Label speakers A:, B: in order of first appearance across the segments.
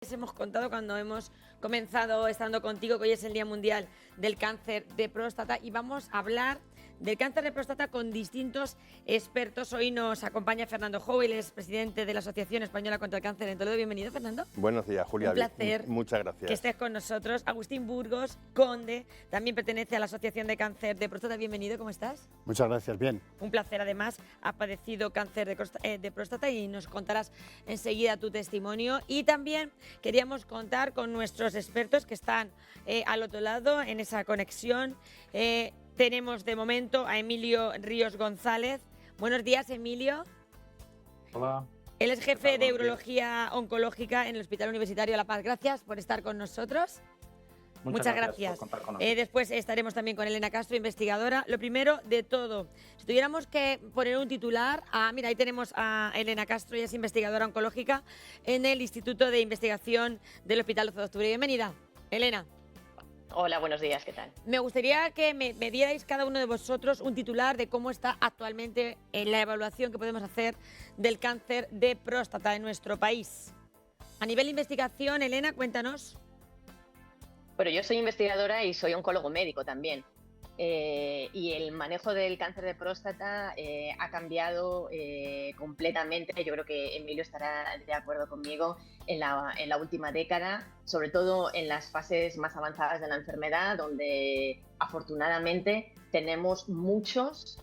A: Hemos contado cuando hemos comenzado estando contigo, que hoy es el Día Mundial del Cáncer de Próstata, y vamos a hablar del cáncer de próstata con distintos expertos. Hoy nos acompaña Fernando Jou, él es presidente de la Asociación Española contra el Cáncer en Toledo. Bienvenido, Fernando.
B: Buenos días, Julia.
A: Un placer.
B: Muchas gracias.
A: Que estés con nosotros. Agustín Burgos, conde, también pertenece a la Asociación de Cáncer de Próstata. Bienvenido, ¿cómo estás?
C: Muchas gracias, bien.
A: Un placer, además, ha padecido cáncer de próstata y nos contarás enseguida tu testimonio. Y también queríamos contar con nuestros expertos que están al otro lado en esa conexión. Tenemos de momento a Emilio Ríos González. Buenos días, Emilio.
D: Hola.
A: Él es jefe de urología oncológica en el Hospital Universitario La Paz. Gracias por estar con nosotros. Muchas gracias.
D: Por contar con nosotros.
A: Después estaremos también con Elena Castro, investigadora. Lo primero de todo, si tuviéramos que poner un titular, mira, ahí tenemos a Elena Castro, ella es investigadora oncológica en el Instituto de Investigación del Hospital 12 de Octubre. Bienvenida, Elena.
E: Hola, buenos días, ¿qué tal?
A: Me gustaría que me dierais cada uno de vosotros un titular de cómo está actualmente la evaluación que podemos hacer del cáncer de próstata en nuestro país. A nivel de investigación, Elena, cuéntanos.
E: Bueno, yo soy investigadora y soy oncólogo médico también. Y el manejo del cáncer de próstata ha cambiado completamente. Yo creo que Emilio estará de acuerdo conmigo en la última década, sobre todo en las fases más avanzadas de la enfermedad, donde afortunadamente tenemos muchos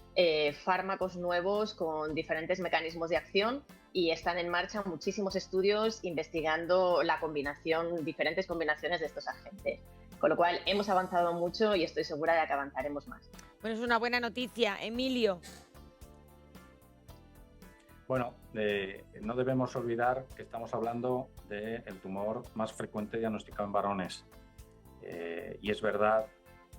E: fármacos nuevos con diferentes mecanismos de acción y están en marcha muchísimos estudios investigando diferentes combinaciones de estos agentes. Con lo cual hemos avanzado mucho y estoy segura de que avanzaremos más.
A: Bueno, es una buena noticia. Emilio.
D: Bueno, no debemos olvidar que estamos hablando del tumor más frecuente diagnosticado en varones. Y es verdad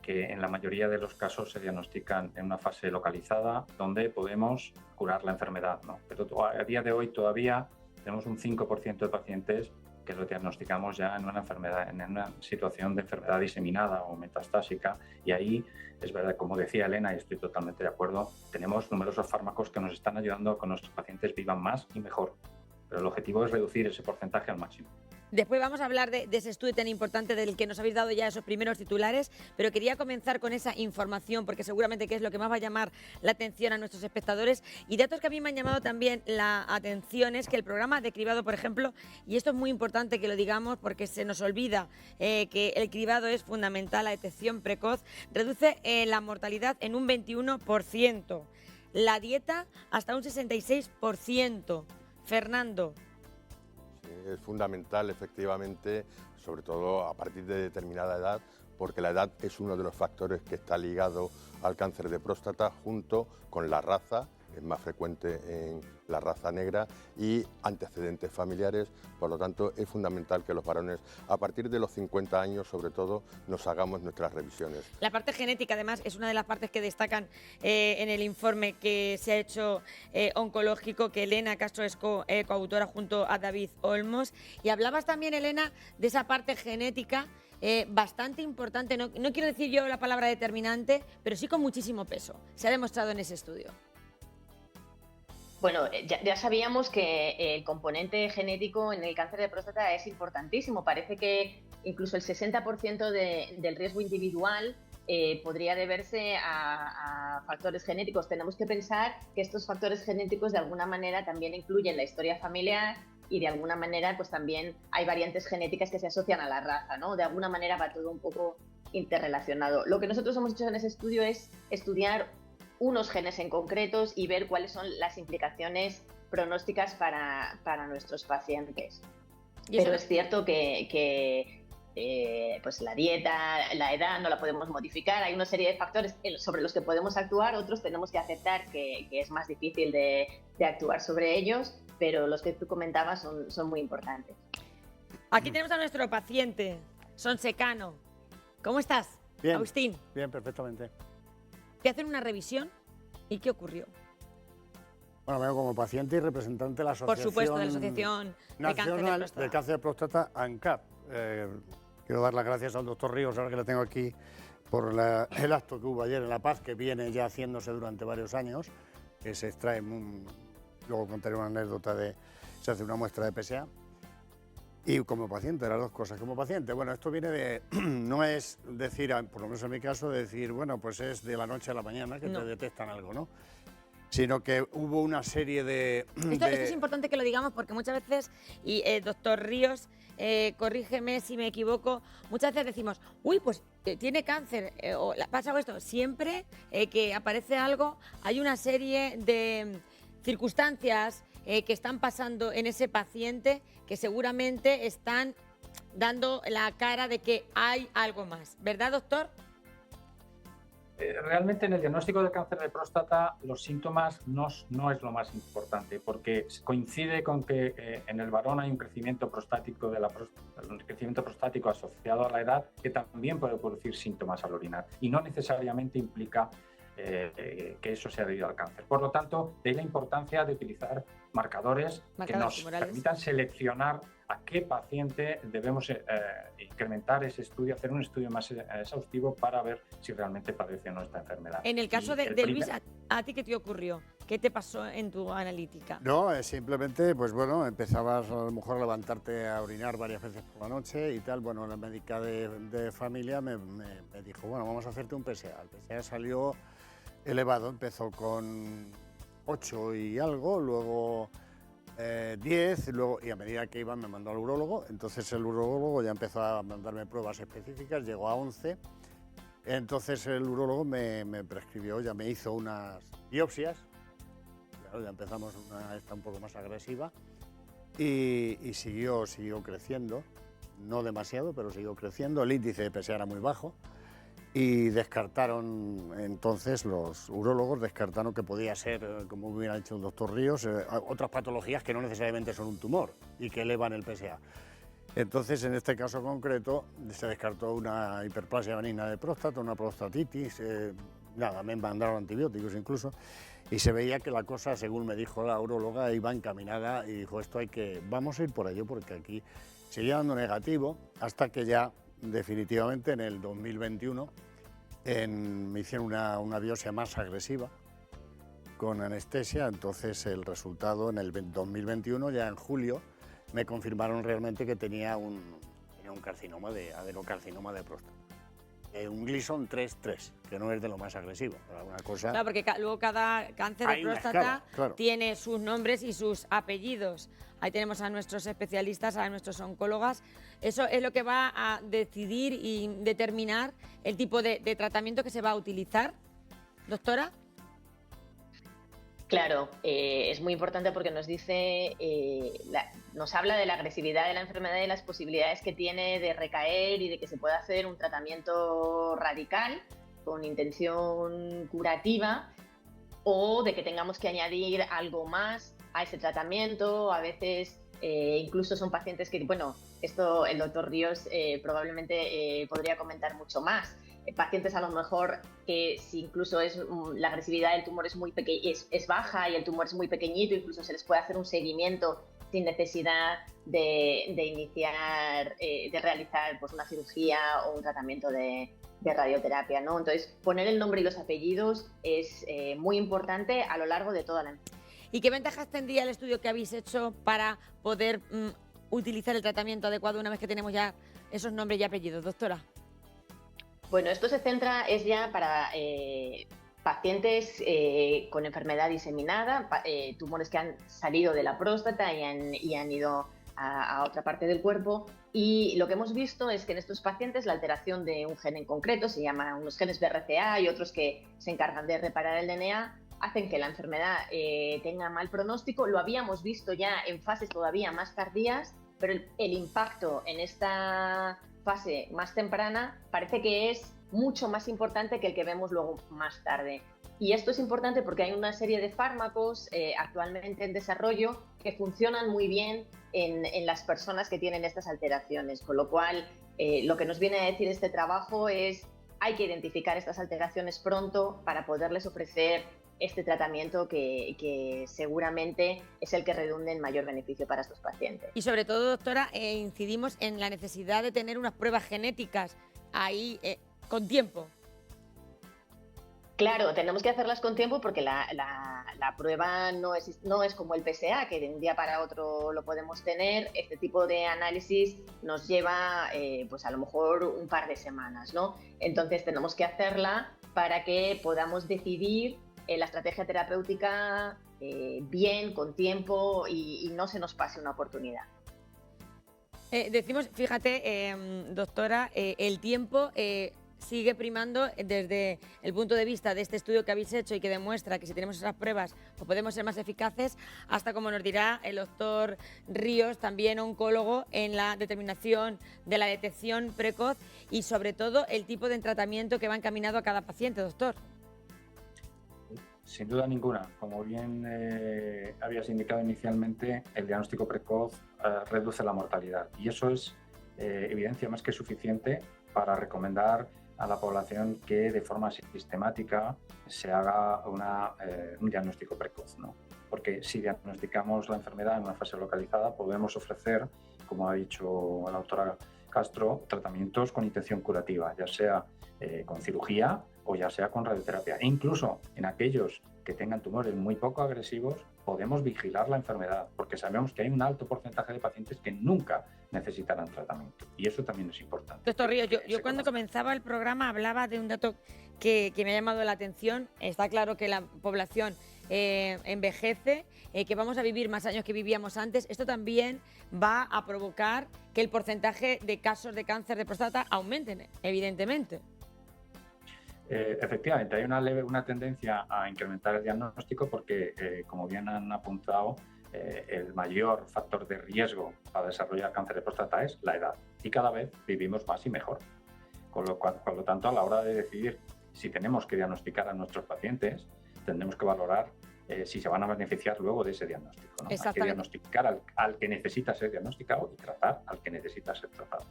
D: que en la mayoría de los casos se diagnostican en una fase localizada donde podemos curar la enfermedad, ¿no? Pero a día de hoy todavía tenemos un 5% de pacientes que lo diagnosticamos ya en una enfermedad, en una situación de enfermedad diseminada o metastásica, y ahí es verdad, como decía Elena, y estoy totalmente de acuerdo, tenemos numerosos fármacos que nos están ayudando a que nuestros pacientes vivan más y mejor, pero el objetivo es reducir ese porcentaje al máximo.
A: Después vamos a hablar de ese estudio tan importante del que nos habéis dado ya esos primeros titulares, pero quería comenzar con esa información porque seguramente que es lo que más va a llamar la atención a nuestros espectadores. Y datos que a mí me han llamado también la atención es que el programa de cribado, por ejemplo, y esto es muy importante que lo digamos porque se nos olvida que el cribado es fundamental, la detección precoz, reduce la mortalidad en un 21%, la dieta hasta un 66%. Fernando.
B: Es fundamental, efectivamente, sobre todo a partir de determinada edad, porque la edad es uno de los factores que está ligado al cáncer de próstata junto con la raza, es más frecuente en la raza negra, y antecedentes familiares. Por lo tanto, es fundamental que los varones, a partir de los 50 años, sobre todo, nos hagamos nuestras revisiones.
A: La parte genética, además, es una de las partes que destacan en el informe que se ha hecho oncológico, que Elena Castro es coautora junto a David Olmos. Y hablabas también, Elena, de esa parte genética bastante importante. No quiero decir yo la palabra determinante, pero sí con muchísimo peso. Se ha demostrado en ese estudio.
E: Bueno, ya sabíamos que el componente genético en el cáncer de próstata es importantísimo. Parece que incluso el 60% del riesgo individual podría deberse a factores genéticos. Tenemos que pensar que estos factores genéticos de alguna manera también influyen la historia familiar y de alguna manera pues también hay variantes genéticas que se asocian a la raza, ¿no? De alguna manera va todo un poco interrelacionado. Lo que nosotros hemos hecho en ese estudio es estudiar unos genes en concretos y ver cuáles son las implicaciones pronósticas para nuestros pacientes. Pero es cierto que pues la dieta, la edad no la podemos modificar, hay una serie de factores sobre los que podemos actuar, otros tenemos que aceptar que es más difícil de actuar sobre ellos, pero los que tú comentabas son muy importantes.
A: Aquí tenemos a nuestro paciente, Sonsecano. ¿Cómo estás,
C: Bien,
A: Agustín?
C: Bien, perfectamente.
A: Te hacen una revisión y ¿qué ocurrió?
C: Bueno, vengo como paciente y representante de la Asociación,
A: Por supuesto, de la Asociación
C: Nacional de Cáncer de Próstata, ANCAP. Quiero dar las gracias al doctor Ríos, ahora que lo tengo aquí, por el acto que hubo ayer en La Paz, que viene ya haciéndose durante varios años, que se extrae, luego contaré una anécdota se hace una muestra de PSA. Y como paciente, las dos cosas. Como paciente, bueno, esto viene de, no es decir, por lo menos en mi caso, decir, bueno, pues es de la noche a la mañana que
A: No.
C: te detectan algo, ¿no? Sino que hubo una serie de...
A: Esto es importante que lo digamos porque muchas veces, y doctor Ríos, corrígeme si me equivoco, muchas veces decimos, uy, pues tiene cáncer, o pasa esto. Siempre que aparece algo, hay una serie de circunstancias que están pasando en ese paciente que seguramente están dando la cara de que hay algo más. ¿Verdad, doctor?
D: Realmente en el diagnóstico del cáncer de próstata los síntomas no es lo más importante, porque coincide con que en el varón hay un crecimiento prostático un crecimiento prostático asociado a la edad que también puede producir síntomas al orinar y no necesariamente implica que eso sea debido al cáncer. Por lo tanto, de ahí la importancia de utilizar marcadores que nos
A: tumorales.
D: permitan seleccionar a qué paciente debemos incrementar ese estudio, hacer un estudio más exhaustivo para ver si realmente padece o no esta enfermedad.
A: En el caso de Luis, ¿a ti qué te ocurrió? ¿Qué te pasó en tu analítica?
C: No, simplemente, pues bueno, empezabas a lo mejor a levantarte a orinar varias veces por la noche y tal. Bueno, la médica de familia me dijo, bueno, vamos a hacerte un PSA. El PSA salió elevado, empezó con 8 y algo, luego 10, luego, y a medida que iba me mandó al urólogo. Entonces el urólogo ya empezó a mandarme pruebas específicas, llegó a 11. Entonces el urólogo me prescribió, ya me hizo unas biopsias. Claro, ya empezamos esta un poco más agresiva y siguió creciendo, no demasiado, pero siguió creciendo. El índice de PSA era muy bajo y descartaron, entonces los urólogos descartaron que podía ser, como hubiera dicho el doctor Ríos, otras patologías que no necesariamente son un tumor y que elevan el PSA. Entonces, en este caso concreto, se descartó una hiperplasia benigna de próstata, una prostatitis, nada, me mandaron antibióticos incluso, y se veía que la cosa, según me dijo la uróloga, iba encaminada y dijo, vamos a ir por ello porque aquí sigue dando negativo, hasta que ya definitivamente en el 2021 me hicieron una biopsia más agresiva con anestesia. Entonces el resultado en el 2021, ya en julio, me confirmaron realmente que tenía un carcinoma adenocarcinoma de próstata. Un Gleason 3-3, que no es de lo más agresivo. Una cosa...
A: Claro, porque luego cada cáncer de
C: Hay una
A: próstata
C: escala, claro.
A: tiene sus nombres y sus apellidos. Ahí tenemos a nuestros especialistas, a nuestros oncólogas. Eso es lo que va a decidir y determinar el tipo de tratamiento que se va a utilizar. Doctora.
E: Claro, es muy importante porque nos dice, nos habla de la agresividad de la enfermedad y las posibilidades que tiene de recaer y de que se pueda hacer un tratamiento radical con intención curativa o de que tengamos que añadir algo más a ese tratamiento. A veces incluso son pacientes que, bueno, esto el doctor Ríos probablemente podría comentar mucho más. Pacientes a lo mejor que si incluso la agresividad del tumor es muy es baja y el tumor es muy pequeñito, incluso se les puede hacer un seguimiento sin necesidad de iniciar, de realizar pues, una cirugía o un tratamiento de radioterapia, ¿no? Entonces, poner el nombre y los apellidos es muy importante a lo largo de toda la enfermedad.
A: ¿Y qué ventajas tendría el estudio que habéis hecho para poder utilizar el tratamiento adecuado una vez que tenemos ya esos nombres y apellidos, doctora?
E: Bueno, esto se centra, es ya para pacientes con enfermedad diseminada, tumores que han salido de la próstata y han ido a otra parte del cuerpo. Y lo que hemos visto es que en estos pacientes la alteración de un gen en concreto, se llama unos genes BRCA y otros que se encargan de reparar el DNA, hacen que la enfermedad tenga mal pronóstico. Lo habíamos visto ya en fases todavía más tardías, pero el impacto en esta fase más temprana parece que es mucho más importante que el que vemos luego más tarde. Y esto es importante porque hay una serie de fármacos actualmente en desarrollo que funcionan muy bien en las personas que tienen estas alteraciones, con lo cual lo que nos viene a decir este trabajo es hay que identificar estas alteraciones pronto para poderles ofrecer este tratamiento que seguramente es el que redunde en mayor beneficio para estos pacientes.
A: Y sobre todo, doctora, incidimos en la necesidad de tener unas pruebas genéticas ahí con tiempo.
E: Claro, tenemos que hacerlas con tiempo porque la prueba no es como el PSA, que de un día para otro lo podemos tener. Este tipo de análisis nos lleva, pues a lo mejor un par de semanas, ¿no? Entonces tenemos que hacerla para que podamos decidir la estrategia terapéutica bien, con tiempo y no se nos pase una oportunidad.
A: Decimos, fíjate, doctora, el tiempo sigue primando desde el punto de vista de este estudio que habéis hecho y que demuestra que si tenemos esas pruebas pues podemos ser más eficaces, hasta como nos dirá el doctor Ríos, también oncólogo, en la determinación de la detección precoz y sobre todo el tipo de tratamiento que va encaminado a cada paciente, doctor.
D: Sin duda ninguna. Como bien habías indicado inicialmente, el diagnóstico precoz reduce la mortalidad y eso es evidencia más que suficiente para recomendar a la población que de forma sistemática se haga un diagnóstico precoz, ¿no? Porque si diagnosticamos la enfermedad en una fase localizada, podemos ofrecer, como ha dicho la doctora Castro, tratamientos con intención curativa, ya sea con cirugía o ya sea con radioterapia. E incluso en aquellos que tengan tumores muy poco agresivos, podemos vigilar la enfermedad, porque sabemos que hay un alto porcentaje de pacientes que nunca necesitarán tratamiento. Y eso también es importante.
A: Doctor Ríos, yo cuando comenzaba el programa hablaba de un dato que me ha llamado la atención. Está claro que la población envejece, que vamos a vivir más años que vivíamos antes. Esto también va a provocar que el porcentaje de casos de cáncer de próstata aumenten, evidentemente.
D: Efectivamente, hay una tendencia a incrementar el diagnóstico porque, como bien han apuntado, el mayor factor de riesgo para desarrollar cáncer de próstata es la edad y cada vez vivimos más y mejor. Por lo tanto, a la hora de decidir si tenemos que diagnosticar a nuestros pacientes, tendremos que valorar si se van a beneficiar luego de ese diagnóstico, ¿no? Hay que diagnosticar al que necesita ser diagnosticado y tratar al que necesita ser tratado.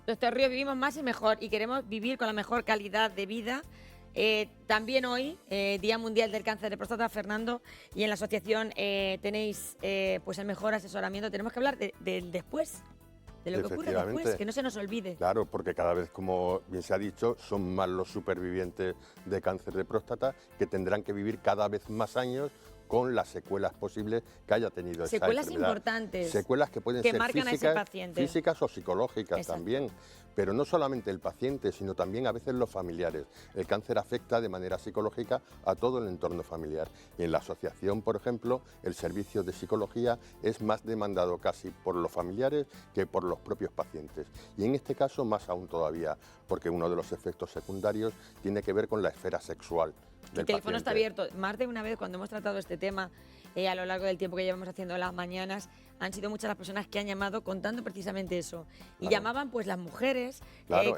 A: Doctor Ríos, vivimos más y mejor y queremos vivir con la mejor calidad de vida. También hoy, Día Mundial del Cáncer de Próstata, Fernando, y en la asociación tenéis pues el mejor asesoramiento. Tenemos que hablar del después, de lo que ocurre después, que no se nos olvide.
B: Claro, porque cada vez, como bien se ha dicho, son más los supervivientes de cáncer de próstata que tendrán que vivir cada vez más años con las secuelas posibles que haya tenido esa enfermedad.
A: Secuelas importantes.
B: Secuelas que pueden ser
A: marcan a ese paciente.
B: Físicas o psicológicas. Exacto. También. Pero no solamente el paciente, sino también a veces los familiares. El cáncer afecta de manera psicológica a todo el entorno familiar. Y en la asociación, por ejemplo, el servicio de psicología es más demandado casi por los familiares que por los propios pacientes. Y en este caso más aún todavía, porque uno de los efectos secundarios tiene que ver con la esfera sexual.
A: El teléfono está abierto. Más de una vez cuando hemos tratado este tema a lo largo del tiempo que llevamos haciendo las mañanas, han sido muchas las personas que han llamado contando precisamente eso. Y llamaban pues las mujeres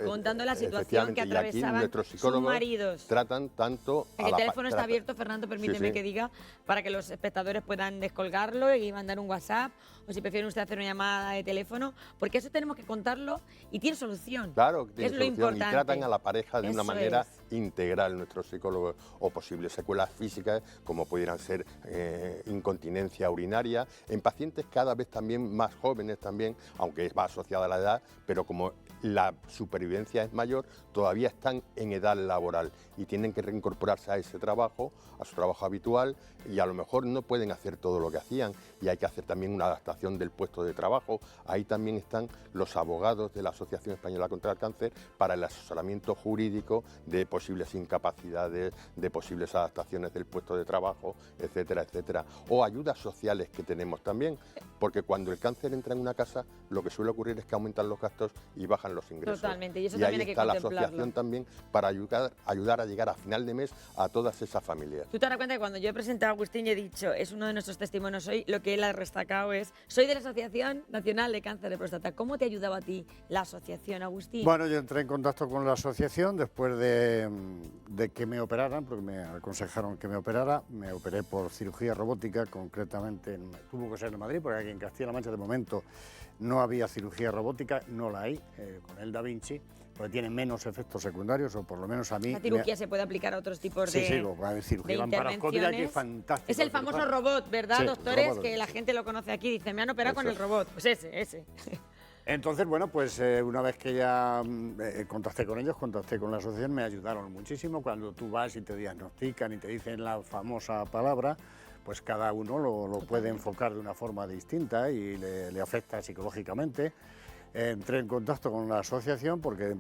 A: contando la situación que atravesaban sus maridos.
B: Tratan tanto...
A: El teléfono está abierto, Fernando, permíteme que diga, para que los espectadores puedan descolgarlo y mandar un WhatsApp, o si prefieren usted hacer una llamada de teléfono, porque eso tenemos que contarlo y tiene solución.
B: Claro, que tiene
A: es
B: solución.
A: Lo importante.
B: Y tratan a la pareja de una manera integral nuestros psicólogos, o posibles secuelas físicas como pudieran ser incontinencia urinaria en pacientes cada vez también más jóvenes también, aunque va asociada a la edad, pero como la supervivencia es mayor, todavía están en edad laboral y tienen que reincorporarse a ese trabajo, a su trabajo habitual, y a lo mejor no pueden hacer todo lo que hacían y hay que hacer también una adaptación del puesto de trabajo. Ahí también están los abogados de la Asociación Española contra el Cáncer para el asesoramiento jurídico de posibles incapacidades, de posibles adaptaciones del puesto de trabajo, etcétera, etcétera. O ayudas sociales que tenemos también, porque cuando el cáncer entra en una casa, lo que suele ocurrir es que aumentan los gastos y bajan los ingresos.
A: Totalmente, y eso
B: y
A: también
B: ahí
A: hay que
B: está la
A: contemplarlo.
B: asociación también para ayudar a llegar a final de mes a todas esas familias.
A: Tú te das cuenta que cuando yo he presentado a Agustín y he dicho, es uno de nuestros testimonios hoy, lo que él ha destacado es, soy de la Asociación Nacional de Cáncer de Próstata. ¿Cómo te ayudaba a ti la asociación, Agustín?
C: Bueno, yo entré en contacto con la asociación después de que me operaran, porque me aconsejaron que me operara. Me operé por cirugía robótica, concretamente tuvo que ser en Madrid, porque aquí en Castilla-La Mancha de momento no había cirugía robótica, no la hay, con el Da Vinci, porque tiene menos efectos secundarios, o por lo menos a mí...
A: La cirugía se puede aplicar a otros tipos de
C: cirugía laparoscópica, que es fantástico.
A: Es el famoso robot, ¿verdad,
C: sí,
A: doctores?
C: Robot,
A: que la gente lo conoce aquí, dice, me han operado con el robot. Pues ese.
C: Entonces, bueno, pues una vez que ya contacté con ellos, contacté con la asociación, me ayudaron muchísimo. Cuando tú vas y te diagnostican y te dicen la famosa palabra, pues cada uno lo puede enfocar de una forma distinta y le afecta psicológicamente. Entré en contacto con la asociación porque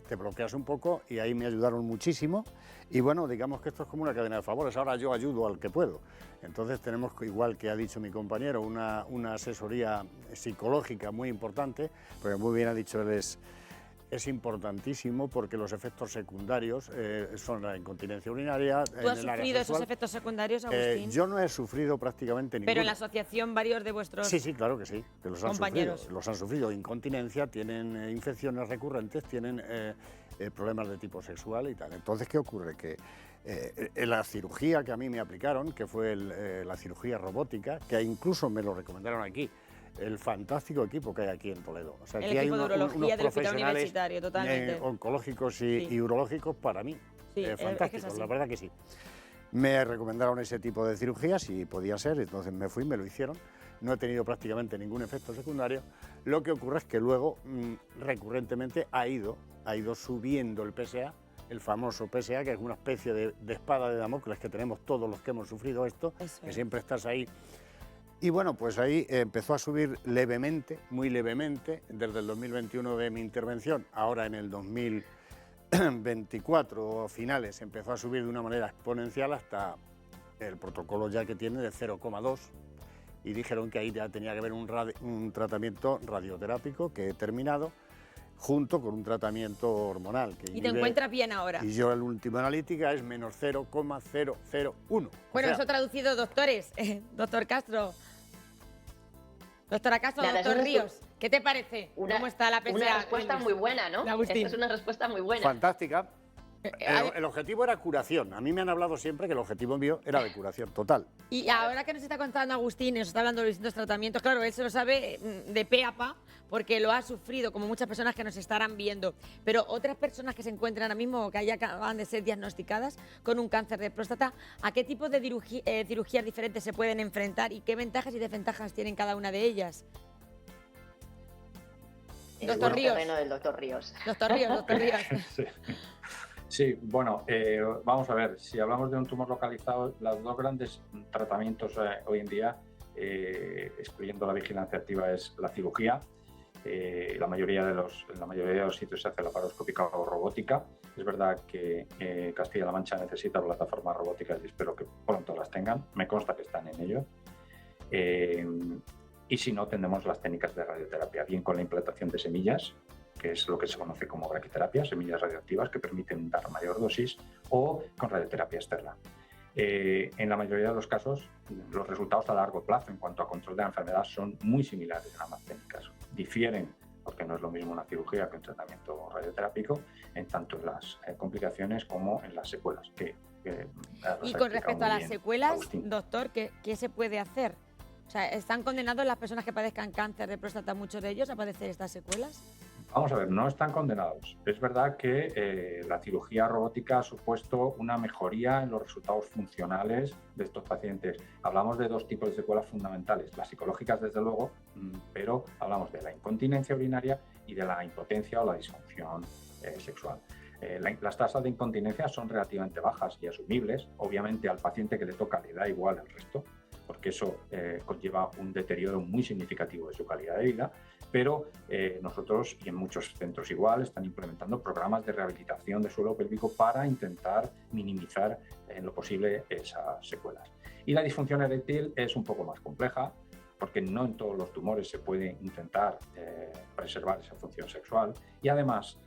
C: te bloqueas un poco y ahí me ayudaron muchísimo. Y bueno, digamos que esto es como una cadena de favores. Ahora yo ayudo al que puedo. Entonces tenemos, igual que ha dicho mi compañero, una asesoría psicológica muy importante, porque muy bien ha dicho él, es importantísimo porque los efectos secundarios son la incontinencia urinaria.
A: ¿Tú has sufrido esos efectos secundarios, Agustín?
C: Yo no he sufrido prácticamente ninguno.
A: Pero en la asociación varios de vuestros
C: Sí, claro que sí, que los
A: compañeros.
C: Los han sufrido. Incontinencia, tienen infecciones recurrentes, tienen problemas de tipo sexual y tal. Entonces, ¿qué ocurre? Que en la cirugía que a mí me aplicaron, que fue la cirugía robótica, que incluso me lo recomendaron aquí, el fantástico equipo que hay aquí en Toledo. O sea,
A: el
C: aquí
A: equipo
C: hay
A: de urología del Hospital
C: profesionales
A: Universitario, totalmente.
C: Oncológicos y urológicos para mí.
A: Sí, es que es
C: fantásticos,
A: así.
C: la verdad que sí. Me recomendaron ese tipo de cirugías y podía ser, entonces me fui, me lo hicieron. No he tenido prácticamente ningún efecto secundario. Lo que ocurre es que luego, recurrentemente, ha ido subiendo el PSA, el famoso PSA, que es una especie de espada de Damocles que tenemos todos los que hemos sufrido esto, que siempre estás ahí. Y bueno, pues ahí empezó a subir levemente, muy levemente, desde el 2021 de mi intervención, ahora en el 2024 finales empezó a subir de una manera exponencial hasta el protocolo ya que tiene de 0,2 y dijeron que ahí ya tenía que haber un tratamiento radioterápico que he terminado junto con un tratamiento hormonal. Que
A: y te encuentras bien ahora.
C: Y yo, el último analítica es menos 0,001.
A: Bueno, eso traducido, doctores. Doctor Castro. Doctora Castro,
E: Nada,
A: doctor Ríos, ¿qué te parece? ¿Cómo está la PSA?
E: Una respuesta muy buena, ¿no?
A: Agustín.
E: Esta es una respuesta muy buena.
C: Fantástica. El objetivo era curación. A mí me han hablado siempre que el objetivo mío era de curación total.
A: Y ahora que nos está contando Agustín, nos está hablando de los distintos tratamientos, claro, él se lo sabe de pe a pa, porque lo ha sufrido, como muchas personas que nos estarán viendo. Pero otras personas que se encuentran ahora mismo, que ya acaban de ser diagnosticadas con un cáncer de próstata, ¿a qué tipo de cirugías diferentes se pueden enfrentar y qué ventajas y desventajas tienen cada una de ellas? Doctor Ríos.
E: Terreno del doctor Ríos.
A: Doctor Ríos.
D: Sí. Sí, bueno, vamos a ver, si hablamos de un tumor localizado, los dos grandes tratamientos hoy en día, excluyendo la vigilancia activa, es la cirugía. En la mayoría de los sitios se hace laparoscópica o robótica. Es verdad que Castilla-La Mancha necesita plataformas robóticas y espero que pronto las tengan. Me consta que están en ello. Y si no, tendremos las técnicas de radioterapia, bien con la implantación de semillas, que es lo que se conoce como braquiterapia, semillas radioactivas que permiten dar mayor dosis, o con radioterapia externa. En la mayoría de los casos, los resultados a largo plazo en cuanto a control de la enfermedad son muy similares en ambas técnicas. Difieren, porque no es lo mismo una cirugía que un tratamiento radioterápico, en tanto en las complicaciones como en las secuelas.
A: Y con respecto a las secuelas, Agustín, doctor, ¿qué se puede hacer? O sea, ¿están condenados las personas que padezcan cáncer de próstata, muchos de ellos, a padecer estas secuelas?
D: Vamos a ver, no están condenados. Es verdad que la cirugía robótica ha supuesto una mejoría en los resultados funcionales de estos pacientes. Hablamos de dos tipos de secuelas fundamentales, las psicológicas desde luego, pero hablamos de la incontinencia urinaria y de la impotencia o la disfunción sexual. Las tasas de incontinencia son relativamente bajas y asumibles. Obviamente al paciente que le toca le da igual el resto, porque eso conlleva un deterioro muy significativo de su calidad de vida, pero nosotros, y en muchos centros igual, están implementando programas de rehabilitación de suelo pélvico para intentar minimizar en lo posible esas secuelas. Y la disfunción eréctil es un poco más compleja, porque no en todos los tumores se puede intentar preservar esa función sexual, y además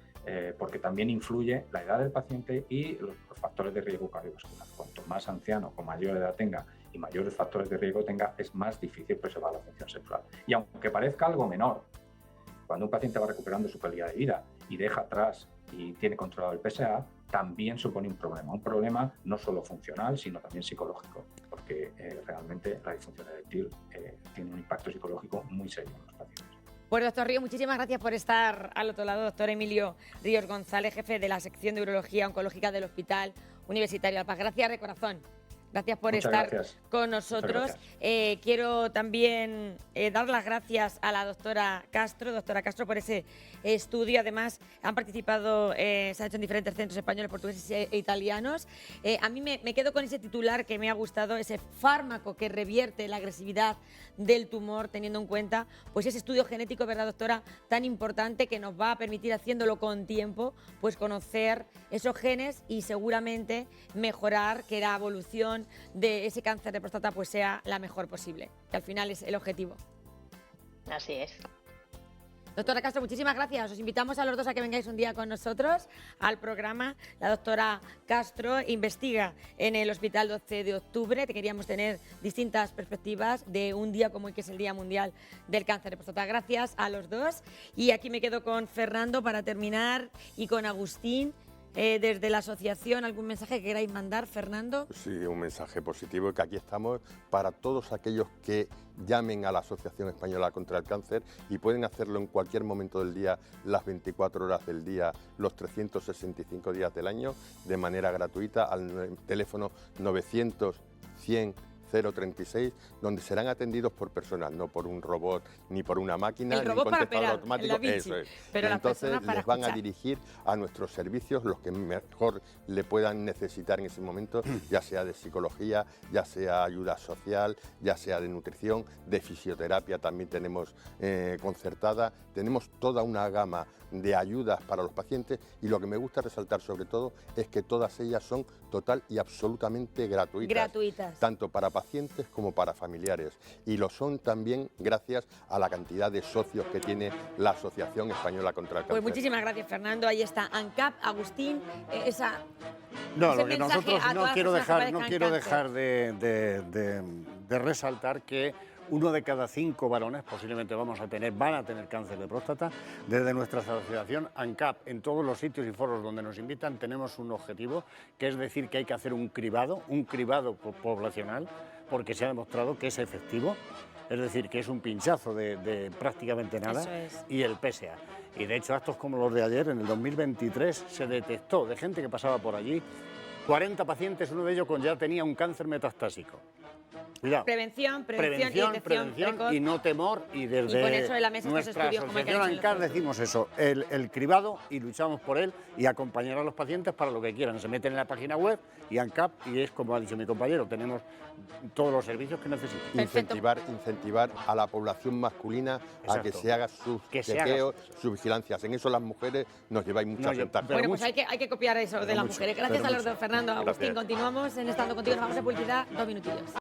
D: porque también influye la edad del paciente y los factores de riesgo cardiovascular. Cuanto más anciano o mayor edad tenga y mayores factores de riesgo tenga, es más difícil preservar la función sexual. Y aunque parezca algo menor, cuando un paciente va recuperando su calidad de vida y deja atrás y tiene controlado el PSA, también supone un problema no solo funcional, sino también psicológico, porque realmente la disfunción eréctil tiene un impacto psicológico muy serio en los pacientes.
A: Pues doctor Ríos, muchísimas gracias por estar al otro lado. Doctor Emilio Ríos González, jefe de la sección de urología oncológica del Hospital Universitario Alpaz. Gracias de corazón. Gracias por
D: Muchas
A: estar
D: gracias.
A: con nosotros.
D: Muchas
A: Quiero también dar las gracias a la doctora Castro, por ese estudio. Además, han participado, se ha hecho en diferentes centros españoles, portugueses e italianos. A mí me quedo con ese titular que me ha gustado, ese fármaco que revierte la agresividad del tumor, teniendo en cuenta pues ese estudio genético, ¿verdad, doctora?, tan importante, que nos va a permitir, haciéndolo con tiempo, pues conocer esos genes y seguramente mejorar que la evolución de ese cáncer de próstata pues sea la mejor posible, que al final es el objetivo.
E: Así es.
A: Doctora Castro, muchísimas gracias. Os invitamos a los dos a que vengáis un día con nosotros al programa. La doctora Castro investiga en el Hospital 12 de Octubre. Queríamos tener distintas perspectivas de un día como hoy, que es el Día Mundial del Cáncer de Próstata. Gracias a los dos. Y aquí me quedo con Fernando para terminar y con Agustín. Desde la asociación, ¿algún mensaje que queráis mandar, Fernando?
B: Sí, un mensaje positivo, que aquí estamos para todos aquellos que llamen a la Asociación Española contra el Cáncer, y pueden hacerlo en cualquier momento del día, las 24 horas del día, los 365 días del año, de manera gratuita, al teléfono 900 100 036, donde serán atendidos por personas, no por un robot ni por una máquina,
A: El
B: ni un
A: robot para
B: contestador
A: operar,
B: automático.
A: la bici,
B: Eso es.
A: pero las
B: Entonces
A: personas para
B: les van a
A: escuchar.
B: dirigir a nuestros servicios los que mejor le puedan necesitar en ese momento, ya sea de psicología, ya sea ayuda social, ya sea de nutrición, de fisioterapia también tenemos concertada. Tenemos toda una gama de ayudas para los pacientes, y lo que me gusta resaltar sobre todo es que todas ellas son total y absolutamente gratuitas.
A: Gratuitas.
B: Tanto para pacientes como para familiares, y lo son también gracias a la cantidad de socios que tiene la Asociación Española contra el Cáncer.
A: Pues muchísimas gracias, Fernando. Ahí está ANCAP, Agustín,
C: No,
A: ese
C: lo que
A: mensaje
C: nosotros
A: a
C: no
A: todas
C: quiero
A: las personas
C: dejar,
A: que
C: no
A: padezcan
C: quiero
A: cáncer.
C: dejar de resaltar que 1 de cada 5 varones posiblemente van a tener cáncer de próstata. Desde nuestra asociación ANCAP, en todos los sitios y foros donde nos invitan, tenemos un objetivo, que es decir que hay que hacer un cribado poblacional, porque se ha demostrado que es efectivo, es decir, que es un pinchazo de prácticamente nada.
A: Eso es.
C: Y el PSA. Y de hecho, actos como los de ayer, en el 2023, se detectó de gente que pasaba por allí 40 pacientes, uno de ellos ya tenía un cáncer metastásico. Cuidado.
A: Prevención y detección precoz.
C: Y no temor, y desde
A: Y con eso en la mesa estos
C: nuestra
A: estudios, como el que
C: asociación
A: han hecho en
C: ANCAP
A: los
C: decimos eso, el cribado, y luchamos por él, y acompañar a los pacientes para lo que quieran. Se meten en la página web y ANCAP, y es como ha dicho mi compañero, tenemos todos los servicios que necesitan.
A: Perfecto.
B: Incentivar a la población masculina a que
C: Exacto.
B: se haga sus
C: Que se haga
B: chequeos, sus vigilancias. En eso las mujeres nos lleváis muchas
C: yo-
B: ventajas.
C: pero
A: Bueno, pues
C: mucho.
A: hay que copiar eso de las
C: mucho,
A: mujeres. Gracias
C: pero
A: a los
C: mucho.
A: dos, Fernando. Agustín,
B: Gracias.
A: continuamos en Estando Contigo. Nos vamos a publicidad 2 minutillos.